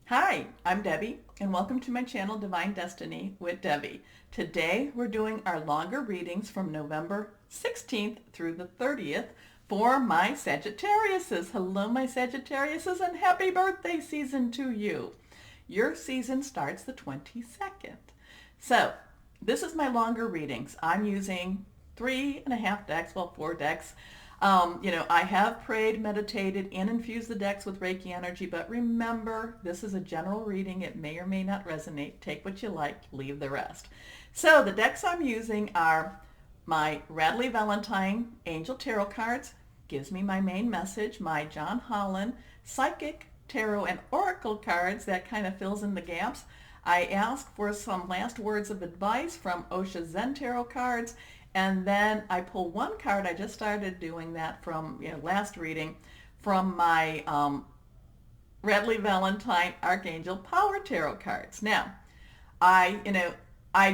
Hi, I'm Debbie, and welcome to my channel Divine Destiny with Debbie. Today we're doing our longer readings from November 16th through the 30th for my Sagittariuses. Hello, my Sagittariuses, and happy birthday season to you. Your season starts the 22nd. So, this is my longer readings. I'm using 3.5 decks, well, 4 decks. I have prayed, meditated, and infused the decks with Reiki energy, but remember, this is a general reading. It may or may not resonate. Take what you like, leave the rest. So the decks I'm using are my Radley Valentine Angel Tarot cards, gives me my main message, my John Holland Psychic Tarot and Oracle cards, that kind of fills in the gaps. I ask for some last words of advice from Osho Zen Tarot cards, and then I pull one card. I just started doing that from last reading from my Radley Valentine Archangel Power Tarot cards. Now, I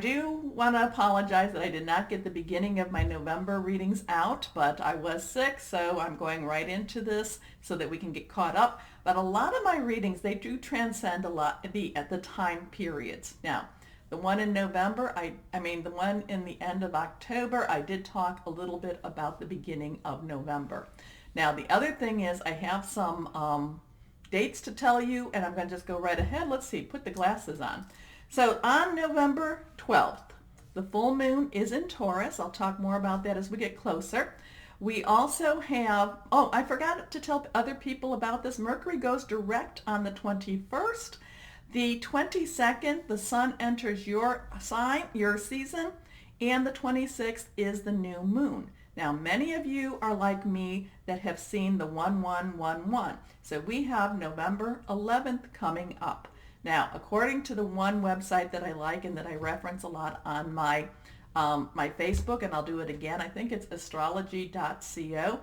do want to apologize that I did not get the beginning of my November readings out, but I was sick, so I'm going right into this so that we can get caught up. But a lot of my readings, they do transcend a lot at the time periods. Now, the one in November, the one in the end of October, I did talk a little bit about the beginning of November. Now, the other thing is I have some dates to tell you, and I'm going to just go right ahead. Let's see, put the glasses on. So on November 12th, the full moon is in Taurus. I'll talk more about that as we get closer. We also have, I forgot to tell other people about this. Mercury goes direct on the 21st. The 22nd, the sun enters your sign, your season, and the 26th is the new moon. Now, many of you are like me that have seen the 1111. So we have November 11th coming up. Now, according to the one website that I like and that I reference a lot on my Facebook, and I'll do it again, I think it's astrology.co,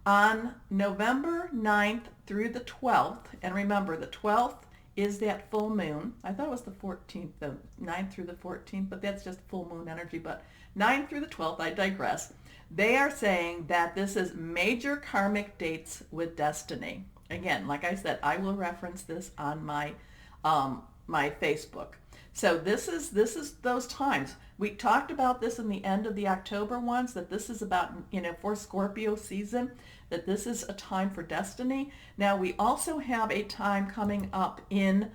on November 9th through the 12th, and remember the 12th is that full moon. I thought it was the 14th, the 9th through the 14th, but that's just full moon energy. But 9th through the 12th, I digress. They are saying that this is major karmic dates with destiny. Again, like I said, I will reference this on my my Facebook. So this is those times. We talked about this in the end of the October ones, that this is about, for Scorpio season, that this is a time for destiny. Now, we also have a time coming up in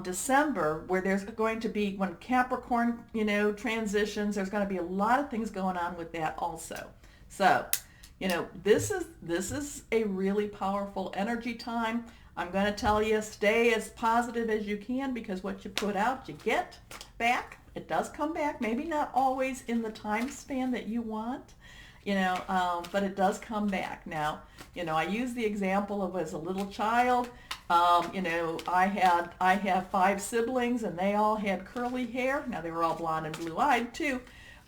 December where there's going to be, when Capricorn, transitions, there's going to be a lot of things going on with that also. So, this is a really powerful energy time. I'm going to tell you, stay as positive as you can, because what you put out, you get back. It does come back, maybe not always in the time span that you want, but it does come back. Now, I use the example of as a little child, I have 5 siblings, and they all had curly hair. Now, they were all blonde and blue-eyed too,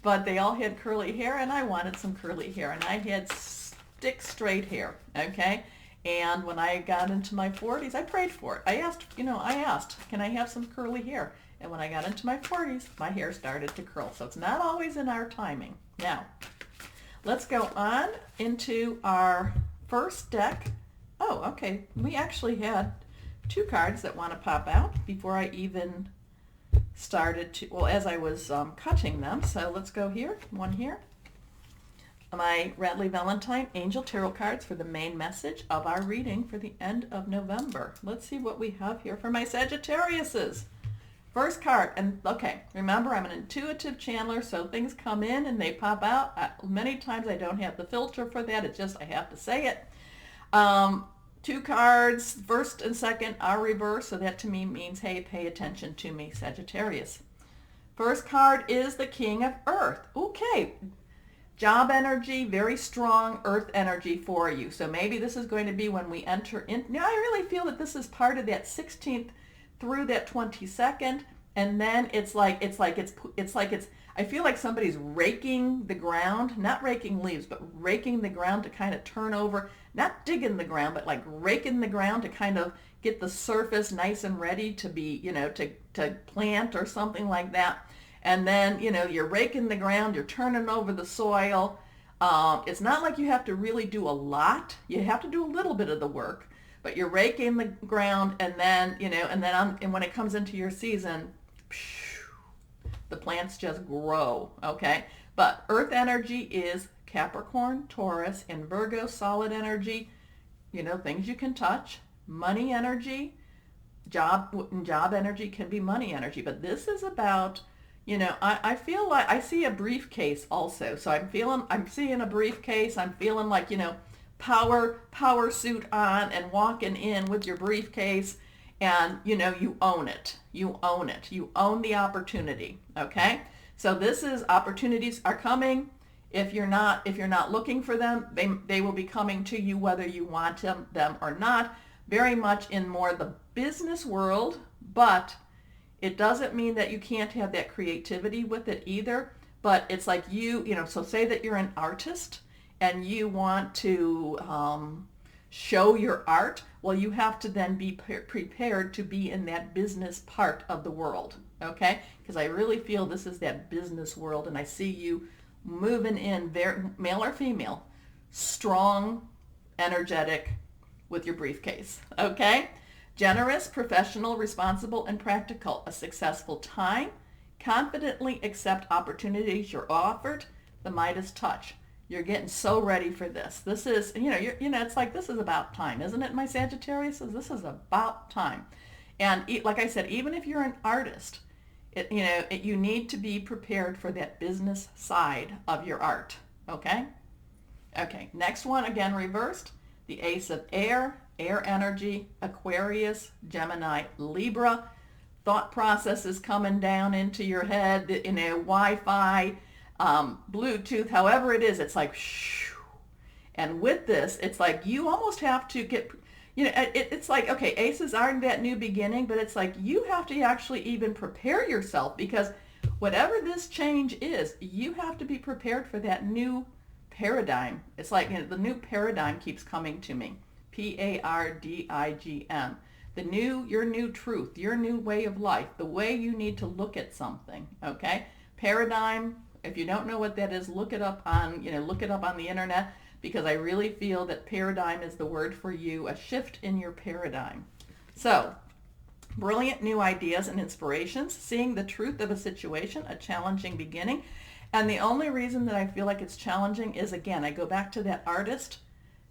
but they all had curly hair, and I wanted some curly hair, and I had stick straight hair, okay? And when I got into my 40s, I prayed for it. I asked, can I have some curly hair? And when I got into my 40s, my hair started to curl. So it's not always in our timing. Now, let's go on into our first deck. Oh, okay. We actually had 2 cards that want to pop out before I even started to, as I was cutting them. So let's go here. One here. My Radley Valentine Angel Tarot cards for the main message of our reading for the end of November. Let's see what we have here for my Sagittariuses. First card, and okay, remember, I'm an intuitive channeler, so things come in and they pop out. Many times I don't have the filter for that. It's just I have to say it. 2 cards, first and second are reversed, so that to me means, hey, pay attention to me, Sagittarius. First card is the King of Earth. Okay. Job energy, very strong earth energy for you. So maybe this is going to be when we enter in. Now, I really feel that this is part of that 16th through that 22nd. And then it's like, I feel like somebody's raking the ground, not raking leaves, but raking the ground to kind of turn over, not digging the ground, but like raking the ground to kind of get the surface nice and ready to be, to plant or something like that. And then, you're raking the ground, you're turning over the soil. It's not like you have to really do a lot. You have to do a little bit of the work. but you're raking the ground, and then, and when it comes into your season, the plants just grow, okay? But earth energy is Capricorn, Taurus, and Virgo. Solid energy, things you can touch. Money energy, job energy can be money energy. But this is about, I feel like I see a briefcase also. So I'm seeing a briefcase. I'm feeling like, power suit on and walking in with your briefcase, and you own it. You own it. You own the opportunity. Okay? So this is, opportunities are coming. If you're not looking for them, they will be coming to you whether you want them or not. Very much in more the business world, but it doesn't mean that you can't have that creativity with it either. But it's like so say that you're an artist and you want to show your art. Well, you have to then be prepared to be in that business part of the world, okay? Because I really feel this is that business world, and I see you moving in, male or female, strong, energetic, with your briefcase, okay? Generous, professional, responsible, and practical. A successful time. Confidently accept opportunities you're offered. The Midas touch. You're getting so ready for this. This is, it's like, this is about time, isn't it, my Sagittarius? This is about time. And like I said, even if you're an artist, you need to be prepared for that business side of your art, okay? Okay, next one, again, reversed. The Ace of Air, air energy, Aquarius, Gemini, Libra. Thought processes coming down into your head, Wi-Fi, Bluetooth, however it is, it's like, shoo. And with this, it's like you almost have to get, it's like, okay, aces aren't that new beginning, but it's like you have to actually even prepare yourself, because whatever this change is, you have to be prepared for that new paradigm. It's like, the new paradigm keeps coming to me. Paradigm. Your new truth, your new way of life, the way you need to look at something, okay? Paradigm, if you don't know what that is, look it up on the internet, because I really feel that paradigm is the word for you, a shift in your paradigm. So, brilliant new ideas and inspirations, seeing the truth of a situation, a challenging beginning. And the only reason that I feel like it's challenging is, again, I go back to that artist.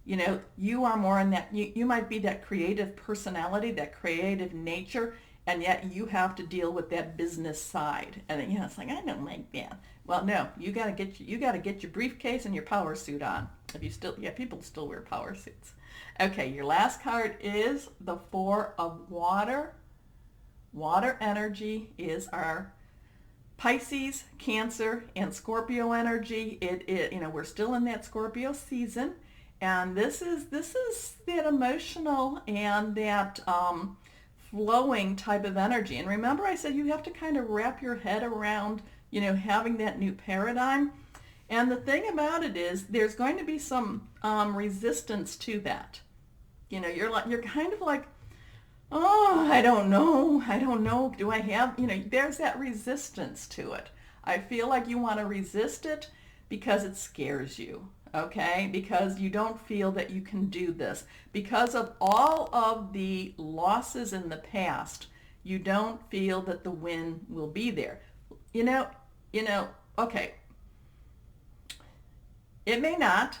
You are more in that, you might be that creative personality, that creative nature, and yet you have to deal with that business side. And it's like, I don't like that. Well, no, you got to get your briefcase and your power suit on. People still wear power suits. Okay, your last card is the Four of Water. Water energy is our Pisces, Cancer, and Scorpio energy. We're still in that Scorpio season, and this is that emotional and that flowing type of energy. And remember, I said you have to kind of wrap your head around, having that new paradigm. And the thing about it is, there's going to be some resistance to that. You're kind of like, oh, I don't know. Do I have, there's that resistance to it. I feel like you want to resist it because it scares you, okay? Because you don't feel that you can do this. Because of all of the losses in the past, you don't feel that the win will be there. Okay. It may not.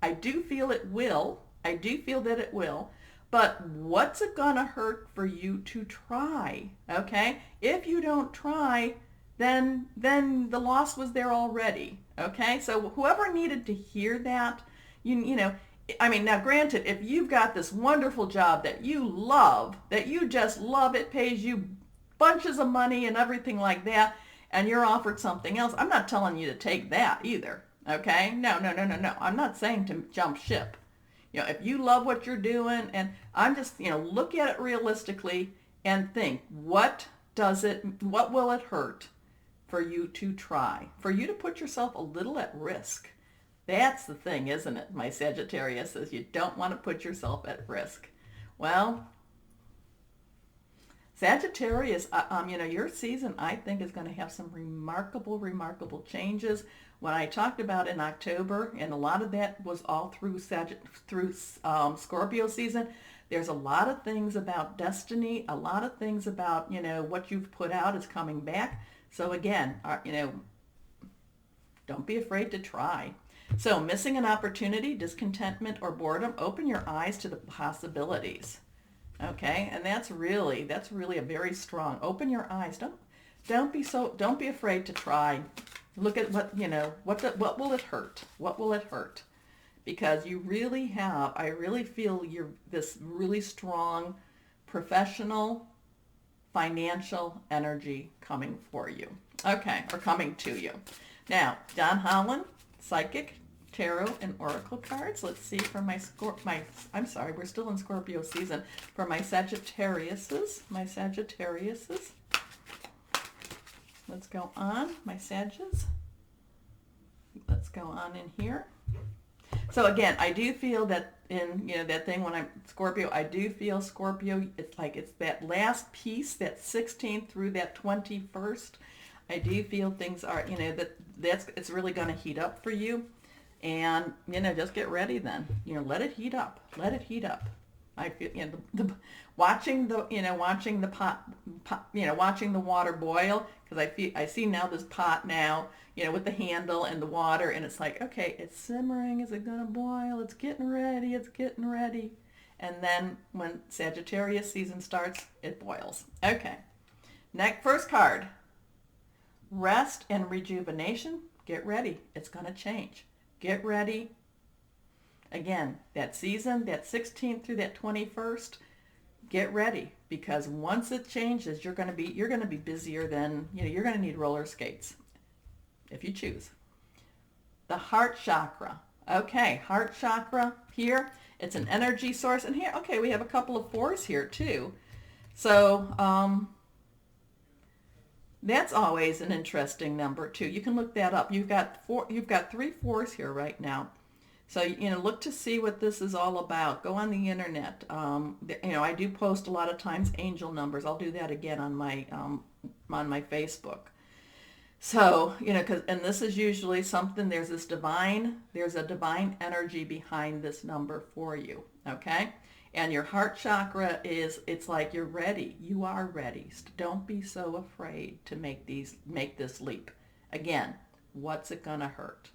I do feel it will. I do feel that it will. But what's it gonna hurt for you to try, okay? If you don't try, then the loss was there already, okay? So whoever needed to hear that, now granted, if you've got this wonderful job that you just love, it pays you bunches of money and everything like that, and you're offered something else, I'm not telling you to take that either, okay? No. I'm not saying to jump ship. If you love what you're doing, and I'm just, look at it realistically and think, what will it hurt for you to try? For you to put yourself a little at risk. That's the thing, isn't it? My Sagittarius says you don't want to put yourself at risk. Well, Sagittarius, your season, I think, is going to have some remarkable changes. When I talked about in October, and a lot of that was all through Scorpio season, There's a lot of things about destiny, a lot of things about, what you've put out is coming back. So again, don't be afraid to try. So missing an opportunity, discontentment, or boredom, open your eyes to the possibilities. Okay, and that's really a very strong. Open your eyes. Don't be afraid to try. Look at what will it hurt? What will it hurt? Because I really feel you're this really strong professional, financial energy coming for you. Okay, or coming to you. Now, Don Holland, Psychic, Tarot, and Oracle cards. Let's see for I'm sorry, we're still in Scorpio season. For my Sagittariuses. Let's go on, my Sages. Let's go on in here. So again, I do feel that in, that thing when I'm Scorpio, I do feel Scorpio, it's that last piece, that 16th through that 21st. I do feel things are, it's really going to heat up for you. And, just get ready then. Let it heat up. Let it heat up. I feel, watching the water boil, because I see now this pot now, with the handle and the water, and it's like, okay, it's simmering. Is it going to boil? It's getting ready. It's getting ready. And then when Sagittarius season starts, it boils. Okay. First card. Rest and rejuvenation. Get ready. It's going to change. Get ready. Again, that season, that 16th through that 21st, get ready, because once it changes, you're going to be busier than, you're going to need roller skates if you choose. The heart chakra. Okay, heart chakra here. It's an energy source. And here, okay, we have a couple of 4s here too. So, that's always an interesting number too. You can look that up. You've got 3 4s here right now. So, look to see what this is all about. Go on the internet. I do post a lot of times angel numbers. I'll do that again on my Facebook. So, and this is usually something, there's a divine energy behind this number for you. Okay. And your heart chakra it's like you're ready. You are ready. Don't be so afraid to make this leap. Again, what's it going to hurt?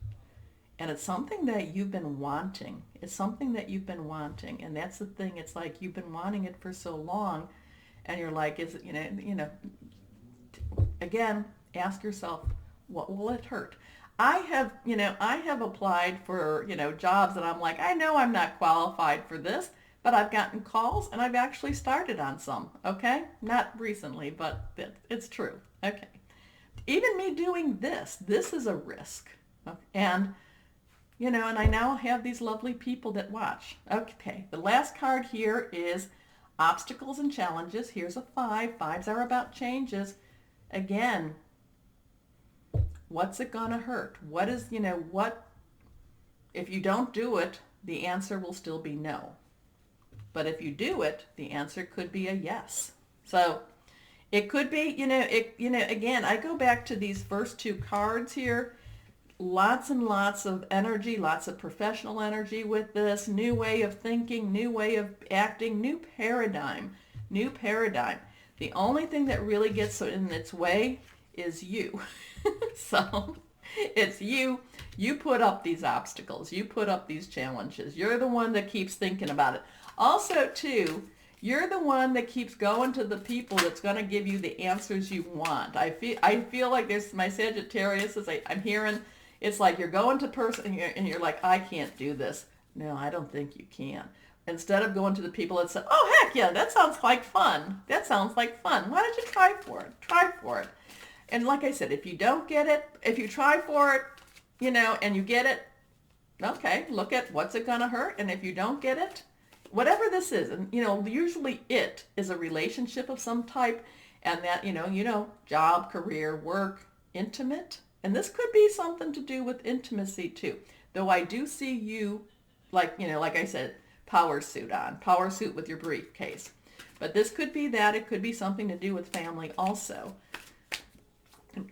And it's something that you've been wanting. It's something that you've been wanting. And that's the thing. It's like you've been wanting it for so long, and you're like, is it, again, ask yourself, what will it hurt? I have applied for, jobs that I'm like, I know I'm not qualified for this, but I've gotten calls and I've actually started on some. Okay. Not recently, but it's true. Okay. Even me doing this is a risk. And, and I now have these lovely people that watch. Okay. The last card here is obstacles and challenges. Here's a 5. 5s are about changes. Again, what's it gonna hurt? What is, if you don't do it, the answer will still be no. But if you do it, the answer could be a yes. So it could be, again, I go back to these first 2 cards here. Lots and lots of energy, lots of professional energy with this. New way of thinking, new way of acting, new paradigm. The only thing that really gets in its way is you. So it's you. You put up these obstacles. You put up these challenges. You're the one that keeps thinking about it. Also, too, you're the one that keeps going to the people that's going to give you the answers you want. I feel like there's my Sagittarius, I'm hearing, it's like you're going to person and you're like, I can't do this. No, I don't think you can. Instead of going to the people that say, oh, heck yeah, that sounds like fun. Why don't you try for it? And like I said, if you don't get it, if you try for it, and you get it, okay, look at what's it going to hurt. And if you don't get it, whatever this is, and usually it is a relationship of some type, and that, job, career, work, intimate. And this could be something to do with intimacy too. Though I do see you, like I said, power suit with your briefcase. But this could be that. It could be something to do with family also.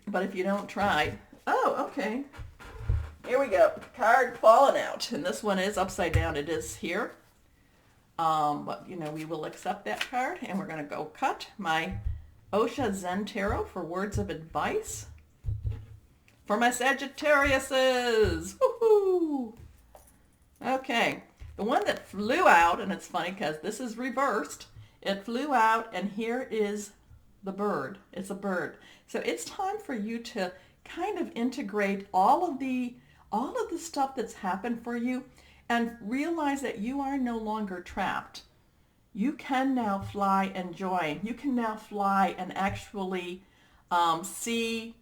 But if you don't try, okay. Here we go. Card falling out. And this one is upside down. It is here. But, we will accept that card, and we're going to go cut my Osho Zen Tarot for words of advice for my Sagittariuses. Woohoo! Okay, the one that flew out, and it's funny because this is reversed. It flew out, and here is the bird. It's a bird. So it's time for you to kind of integrate all of the stuff that's happened for you and realize that you are no longer trapped. You can now fly and join. You can now fly and actually see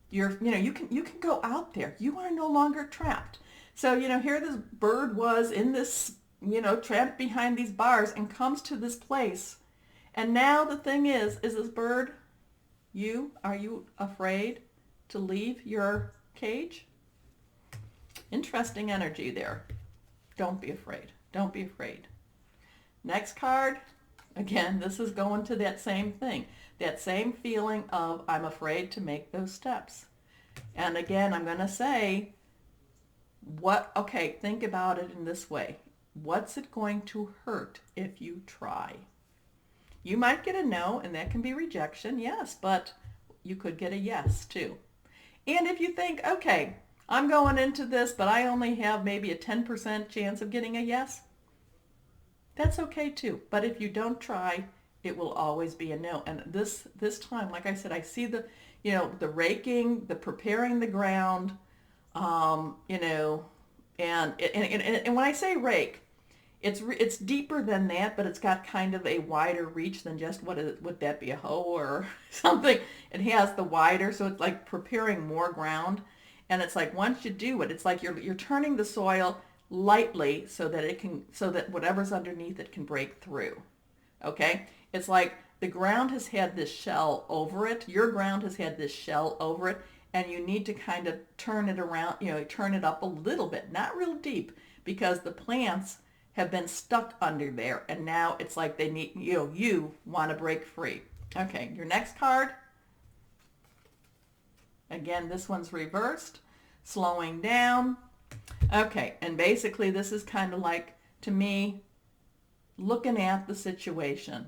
your, you can go out there. You are no longer trapped. So, here this bird was in this, trapped behind these bars and comes to this place. And now the thing is this bird, are you afraid to leave your cage? Interesting energy there. Don't be afraid. Don't be afraid. Next card, again, this is going to that same thing, that same feeling of I'm afraid to make those steps. And again, I'm going to say, think about it in this way. What's it going to hurt if you try? You might get a no, and that can be rejection, yes, but you could get a yes too. And if you think, okay, I'm going into this, but I only have maybe a 10% chance of getting a yes, that's okay too. But if you don't try, it will always be a no. And this time, like I said, I see the raking, the preparing the ground, and when I say rake, it's deeper than that, but it's got kind of a wider reach than just would that be a hoe or something? It has the wider, so it's like preparing more ground. And it's like once you do it, it's like you're turning the soil lightly so that whatever's underneath it can break through. Okay? It's like the ground has had this shell over it. Your ground has had this shell over it, and you need to kind of turn it around, turn it up a little bit, not real deep, because the plants have been stuck under there, and now it's like they need, you want to break free. Okay, your next card. Again, this one's reversed, slowing down. Okay, and basically this is kind of like, to me, looking at the situation.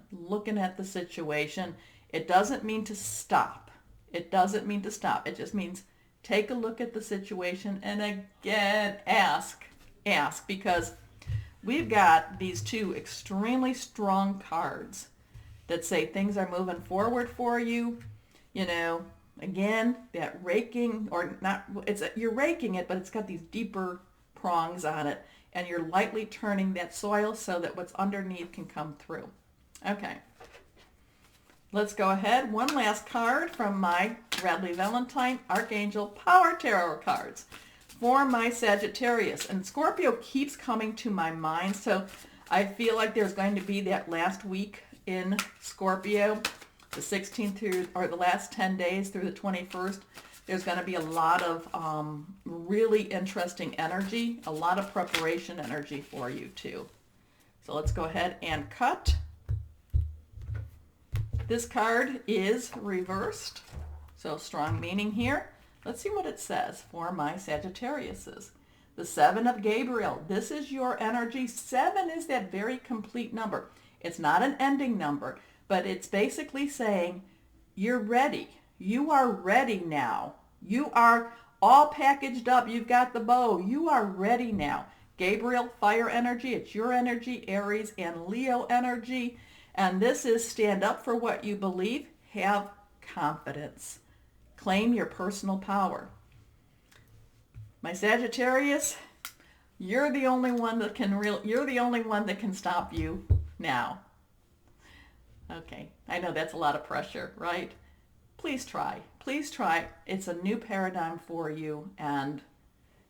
It doesn't mean to stop. It just means take a look at the situation and again, ask, because we've got these two extremely strong cards that say things are moving forward for you. Again, that raking, or not, you're raking it, but it's got these deeper prongs on it, and you're lightly turning that soil so that what's underneath can come through. Okay. Let's go ahead. One last card from my Radley Valentine Archangel Power Tarot cards for my Sagittarius. And Scorpio keeps coming to my mind, so I feel like there's going to be that last week in Scorpio, the 16th through, or the last 10 days through the 21st. There's going to be a lot of really interesting energy, a lot of preparation energy for you too. So let's go ahead and cut. This card is reversed, so strong meaning here. Let's see what it says for my Sagittariuses. The 7 of Gabriel. This is your energy. 7 is that very complete number. It's not an ending number, but it's basically saying you're ready. You are ready now. You are all packaged up. You've got the bow. You are ready now. Gabriel, fire energy. It's your energy. Aries and Leo energy. And this is stand up for what you believe. Have confidence. Claim your personal power. My Sagittarius, you're the only one that can stop you now. Okay, I know that's a lot of pressure, right? Please try. Please try. It's a new paradigm for you, and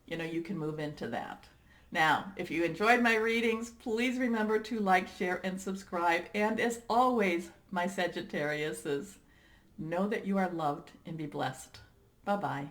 you can move into that. Now, if you enjoyed my readings, please remember to like, share, and subscribe. And as always, my Sagittariuses, know that you are loved and be blessed. Bye-bye.